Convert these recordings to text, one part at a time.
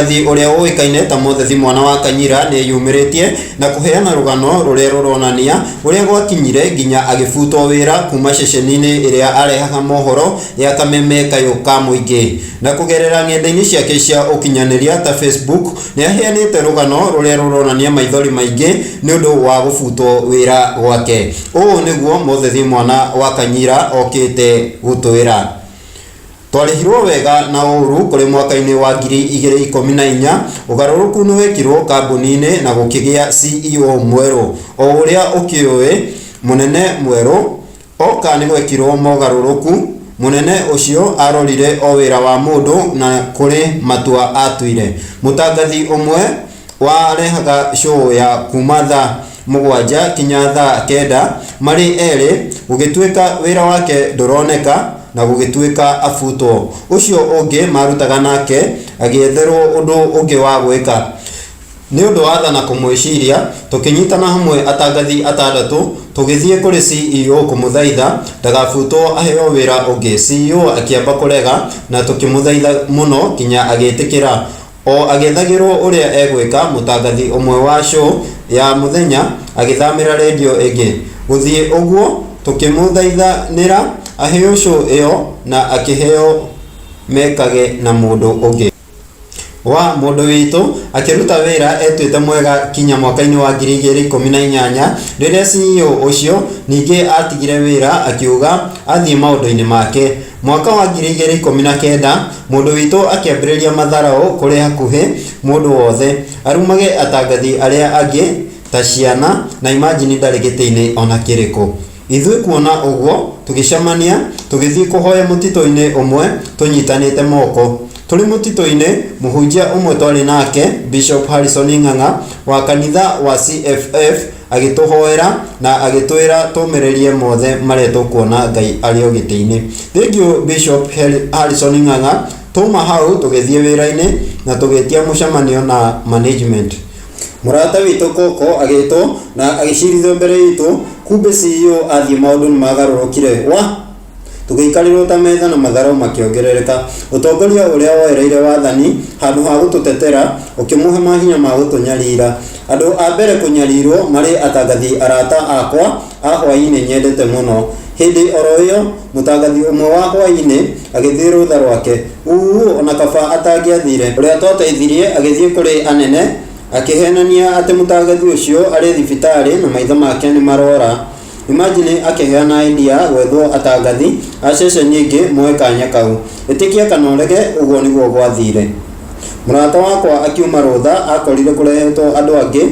Mutangathi uria uikaine ta Muthethi mwana wa Kanyira ni yumiritie na kuheana rugano ruria ruronania uria gwakinyire nginya agifutwo wira kuma ceceni-ini iria arehaga mohoro ya Kameme Kayo ka Muingi na kugerera ng'enda-ini ciake cia ukinyaniria ta Facebook ni aheanite rugano ruria ruronania maithori maingi ni undu wa gufutwo wira gwake. Uu niguo Muthethi mwana wa Kanyira okite gutwira. Twarihirwo wega na uru kuri mwaka-ini wa 2014 ugaruruku ni wekirwo kambuni-ini na gukigia CEO mweru o uria ukiuwi munene mweru oka ni gwekirwo mogaruruku. Munene ucio arorire o wira wa mundu na kuri matua atuire. Mutangathi umwe warehaga show ya kuma thaa 7 kinya thaa 9 mari eri gugituika wira wake nduroneka na gugituika afutwo. Ucio ungi marutaga nake agietherwo undu ungi wa gwika. Ni undu wa thana kumwiciria tukinyitana hamwe atangathi atandatu tugithie kuri CEO kumuthaitha ndagafutwo aheo wira ungi. CEO akiamba kurega na tukimuthaitha muno kinya agitikira o agethagirwo uria egwika. Mutangathi umwe wa show ya muthenya agithamira radio ingi guthie uguo tukimuthaithanira aheo show iyo na akiheo mekage na mundu ungi wa mundu witu akiruta wira etwite mwega kinya mwaka-ini wa 2018 riria CEO ucio ningi atigire wira akiuga athie maundu-ini make. Mwaka wa 2019 mundu witu akiambiriria matharau kuri hakuhi mundu wothe arumage atangathi aria angi ta ciana na imagine ndari giti-ini ona kiriko. Ithui kuona uguo tugicamania tugithie kuhoya mutito-ini umwe tunyitanite moko. Turi mutito-ini muhunjia umwe twari nake Bishop Harrison Ng'ang'a wa kanitha wa CFF agituhoera na agitwira tumirerie mothe mareto kuona Ngai ari o giti-ini. Thank you Bishop Harrison Ng'ang'a. Tuma hau tugithie wira-ini na tugetia mucamanio na management. Murata witu Koko agitwo na agicirithio mbere itu kumbe CEO athie maundu magarurukire wa tugikarirwo ta metha na matharau makiongerereka. Utongoria uria woereire wathani handu ha gututetera ukimuhe mahinya ma gutunyarira. Andu a mbere kunyarirwo mari atangathi arata akwa a hwaini nyendete muno. Hindi oro iyo mutangathi umwe wa hwaini agithie rutha rwake ona kaba atangiathire uria twateithirie agithie kuri anene akihenania ati mutangathi ucio ari thibitari na maitho make ni marora. Imagine akiheana idea gwethwo atangathi a ceceni ingi moe kanya kau. Itikia kana urege uguo niguo gwathire. Murata wakwa akiuma rutha akorire kurehetwo andu angi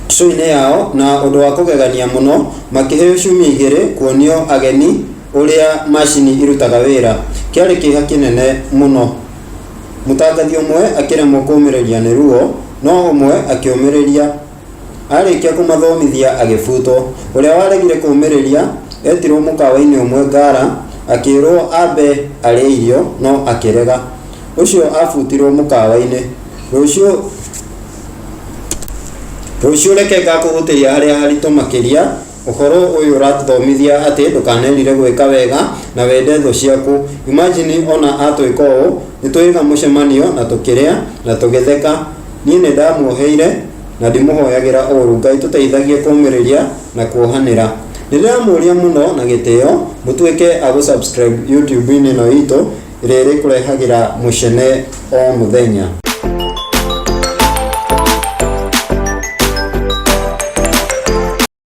show-ini yao na undu wa kugegania muno makiheo ciumia igiri kuonio ageni uria machini irutaga wira. Kiari kiha kinene muno. Mutangathi umwe akiremwo kuumiriria ni ruo no umwe akiumiriria. Arikia kumathomithia agifutwo. Uria waregire kuumiriria etirwo mukawa-ini umwe Ngara akirwo ambe arie irio no akirega. Ucio afutirwo mukawa-ini. Rucio reke ngakugutiria haria harito makiria. Uhoro uyu uratuthomithia ati ndukanenire gwika wega na wende thu ciaku. Imagine ona atwika uu nitwiga mucemanio na tukiria na tugitheka. Nie ni ndamuoheire na ndimuhoyagira uru Ngai tuteithagie kumiriria na kuohanira. Ndiramuria muno na gitio mutwike a subscribe YouTube-ini no itu iria ikurehagira mucene o muthenya.